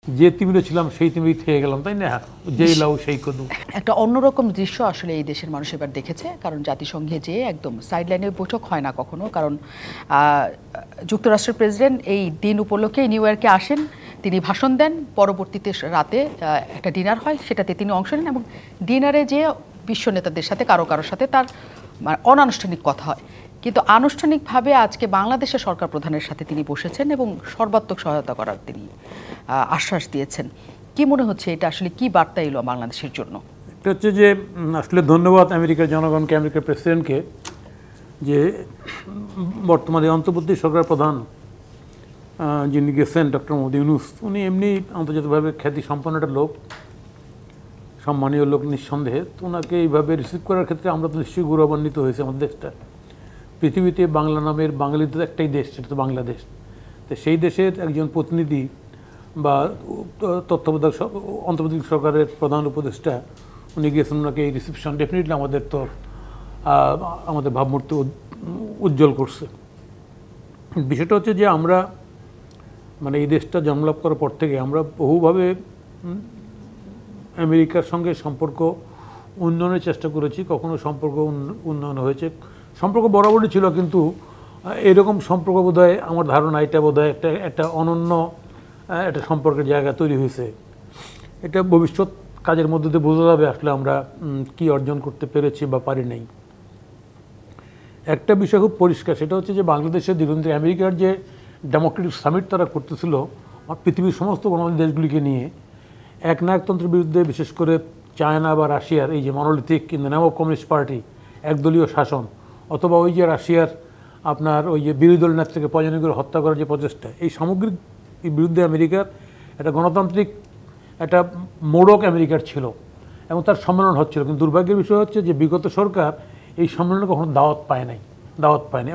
যে তিমিরে ছিলাম সেই তিমিরে থেকে গেলাম, তাই না? যেই লাউ সেই কদু। একটা অন্যরকম দৃশ্য আসলে এই দেশের মানুষ এবার দেখেছে, কারণ জাতিসংঘে যে একদম সাইডলাইনে বৈঠক হয় না কখনো, কারণ যুক্তরাষ্ট্রের প্রেসিডেন্ট এই দিন উপলক্ষে নিউ ইয়র্কে আসেন, তিনি ভাষণ দেন, পরবর্তীতে রাতে একটা ডিনার হয়, সেটাতে তিনি অংশ নেন এবং ডিনারে যে বিশ্ব নেতাদের সাথে কারোর সাথে তার অনানুষ্ঠানিক কথা হয়। কিন্তু আনুষ্ঠানিকভাবে আজকে বাংলাদেশের সরকার প্রধানের সাথে তিনি বসেছেন এবং সর্বাত্মক সহায়তা করার তিনি আশ্বাস দিয়েছেন। কি মনে হচ্ছে এটা আসলে কি বার্তা এলো বাংলাদেশের জন্য? এটা হচ্ছে যে আসলে ধন্যবাদ আমেরিকার জনগণকে, আমেরিকার প্রেসিডেন্টকে, যে বর্তমানে অন্তর্বর্তী সরকার প্রধান যিনি গেছেন ডক্টর মোহাম্মদ ইউনূস, উনি এমনি আন্তর্জাতিকভাবে খ্যাতি সম্পন্ন একটা লোক, সম্মানীয় লোক নিঃসন্দেহে। তো ওনাকে এইভাবে রিসিভ করার ক্ষেত্রে আমরা তো নিশ্চয়ই গৌরবান্বিত হয়েছি। আমাদের দেশটা পৃথিবীতে বাংলা নামের বাঙালিদের একটাই দেশ, সেটা তো বাংলাদেশ। তো সেই দেশের একজন প্রতিনিধি বা তত্ত্বাবধায়ক অন্তর্বর্তী সরকারের প্রধান উপদেষ্টা উনি গিয়েছেন, ওনাকে এই রিসিপশন ডেফিনেটলি আমাদের ভাবমূর্তি উজ্জ্বল করছে। বিষয়টা হচ্ছে যে আমরা মানে এই দেশটা জন্মলাভ করার পর থেকে আমরা বহুভাবে আমেরিকার সঙ্গে সম্পর্ক উন্নয়নের চেষ্টা করেছি। কখনো সম্পর্ক উন্নয়ন হয়েছে, সম্পর্ক বরাবরই ছিল, কিন্তু এরকম সম্পর্ক বোধহয় আমার ধারণা এটা বোধহয় একটা অনন্য একটা সম্পর্কের জায়গা তৈরি হয়েছে। এটা ভবিষ্যৎ কাজের মধ্যে দিয়ে বোঝা যাবে আসলে আমরা কি অর্জন করতে পেরেছি বা পারি নাই। একটা বিষয় খুব পরিষ্কার, সেটা হচ্ছে যে বাংলাদেশের দিগন্তে আমেরিকার যে ডেমোক্রেটিক সামিট তারা করতেছিল পৃথিবীর সমস্ত গণতান্ত্রিক দেশগুলিকে নিয়ে, একনায়কতন্ত্রের বিরুদ্ধে, বিশেষ করে চায়না বা রাশিয়ার এই যে monolithic in the name of communist party, একদলীয় শাসন, অথবা ওই যে রাশিয়ার আপনার ওই যে বিরোধী দল নেত্রীকে পয়জনিং করে হত্যা করার যে প্রচেষ্টা, এই সামগ্রিক বিরুদ্ধে আমেরিকার একটা গণতান্ত্রিক একটা মোড়ক আমেরিকার ছিল এবং তার সম্মেলন হচ্ছিল। কিন্তু দুর্ভাগ্যের বিষয় হচ্ছে যে বিগত সরকার এই সম্মেলনে কখনো দাওয়াত পায় নাই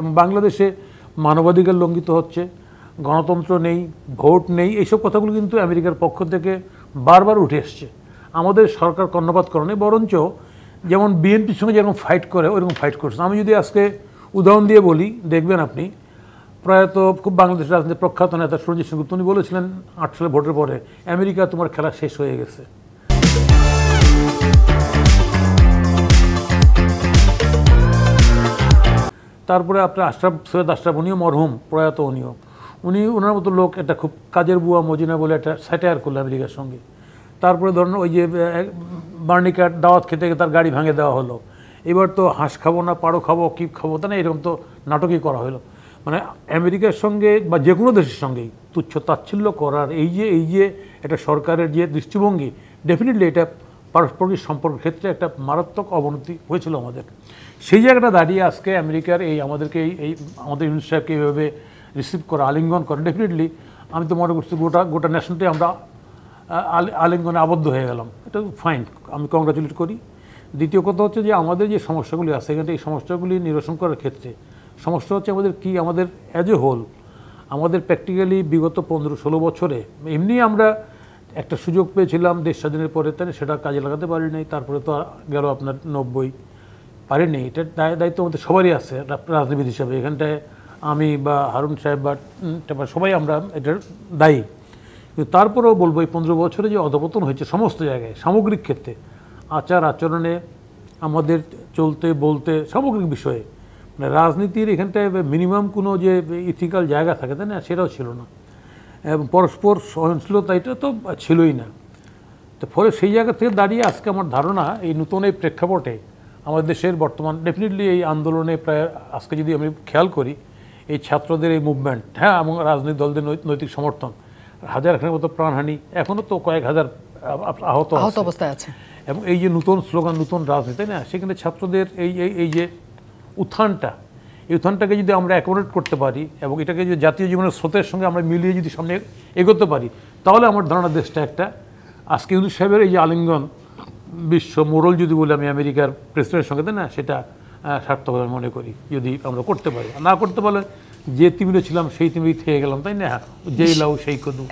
এবং বাংলাদেশে মানবাধিকার লঙ্ঘিত হচ্ছে, গণতন্ত্র নেই, ভোট নেই, এইসব কথাগুলো কিন্তু আমেরিকার পক্ষ থেকে বারবার উঠে এসছে। আমাদের সরকার কর্ণপাত করে নেই, বরঞ্চ যেমন বিএনপির সঙ্গে যেরকম ফাইট করে ওইরকম ফাইট করছে। আমি যদি আজকে উদাহরণ দিয়ে বলি, দেখবেন আপনি, প্রয়াত খুব বাংলাদেশের রাজনীতির প্রখ্যাত নেতা সঞ্জিত সেনগুপ্ত উনি বলেছিলেন 8 সালে ভোটের পরে, আমেরিকা তোমার খেলা শেষ হয়ে গেছে। তারপরে আপনার সৈয়দ আশরাফ, উনিও মরহুম, প্রয়াত উনি ওনার মতো লোক একটা খুব কাজের বুয়া মজিনা বলে একটা স্যাটায়ার করলো আমেরিকার সঙ্গে। তারপরে ধরুন ওই যে বার্নিকার দাওয়াত খেতে গিয়ে তার গাড়ি ভাঙে দেওয়া হলো। এবার তো হাঁস খাবো না পাড়ো খাবো কি খাবো, তা না, এরকম তো নাটকই করা হলো। মানে আমেরিকার সঙ্গে বা যে কোনো দেশের সঙ্গেই তুচ্ছ তাচ্ছিল্য করার এই যে একটা সরকারের যে দৃষ্টিভঙ্গি, ডেফিনেটলি এটা পারস্পরিক সম্পর্কের ক্ষেত্রে একটা মারাত্মক অবনতি হয়েছিল আমাদের। সেই জায়গাটা দাঁড়িয়ে আজকে আমেরিকার আমাদেরকে আমাদের ইউনূস সাহেবকে এইভাবে রিসিভ করা, আলিঙ্গন করা, ডেফিনেটলি আমি তো মনে করছি গোটা ন্যাশনটাই আমরা আলিঙ্গনে আবদ্ধ হয়ে গেলাম। এটা ফাইন, আমি কংগ্রাচুলেট করি। দ্বিতীয় কথা হচ্ছে যে আমাদের যে সমস্যাগুলি আছে এখানে, এই সমস্যাগুলি নিরসন করার ক্ষেত্রে সমস্যা হচ্ছে আমাদের অ্যাজ এ হোল, আমাদের প্র্যাকটিক্যালি বিগত 15-16 বছরে এমনি আমরা একটা সুযোগ পেয়েছিলাম দেশ স্বাধীনের পরে, তাই সেটা কাজে লাগাতে পারি নাই। তারপরে তো গেল আপনার 90, পারিনি। এটার দায়িত্ব আমাদের সবারই আছে রাজনীতিবিদ হিসাবে। এখানটায় আমি বা হারুন সাহেব বা সবাই আমরা এটার দায়ী। কিন্তু তারপরেও বলবো এই 15 বছরে যে অধপতন হয়েছে সমস্ত জায়গায়, সামগ্রিক ক্ষেত্রে, আচরণে, আমাদের চলতে বলতে, সামগ্রিক বিষয়ে, মানে রাজনীতির এখানটায় মিনিমাম কোনো যে ইথিক্যাল জায়গা থাকে, তাই না, সেটাও ছিল না। এবং পরস্পর সহনশীলতা এটা তো ছিলই না। তো ফলে সেই জায়গা থেকে দাঁড়িয়ে আজকে আমার ধারণা এই নতুন এই প্রেক্ষাপটে আমাদের দেশের বর্তমান ডেফিনেটলি এই আন্দোলনে প্রায় আজকে যদি আমি খেয়াল করি, এই ছাত্রদের এই মুভমেন্ট, হ্যাঁ, এবং রাজনৈতিক দলদের নৈতিক সমর্থন, হাজারখানের মতো প্রাণহানি, এখনও তো কয়েক হাজার আহত অবস্থায় আছে। এবং এই যে নতুন স্লোগান, নতুন রাজনীতি, তাই না, সেখানে ছাত্রদের এই যে উত্থানটাকে যদি আমরা অ্যাকোমোডেট করতে পারি এবং এটাকে যদি জাতীয় জীবনের স্রোতের সঙ্গে আমরা মিলিয়ে যদি সামনে এগোতে পারি, তাহলে আমার ধারণা দেশটা একটা আজকে ইউনূস সাহেবের এই যে আলিঙ্গন, বিশ্ব মোড়ল যদি বলি আমি আমেরিকার প্রেসিডেন্টের সঙ্গে, তাই না, সেটা সার্থক মনে করি যদি আমরা করতে পারি। না করতে পারলে যে তিমিরে ছিলাম সেই তিমিরে থেকে গেলাম, তাই না, যেই লাউ সেই কদু।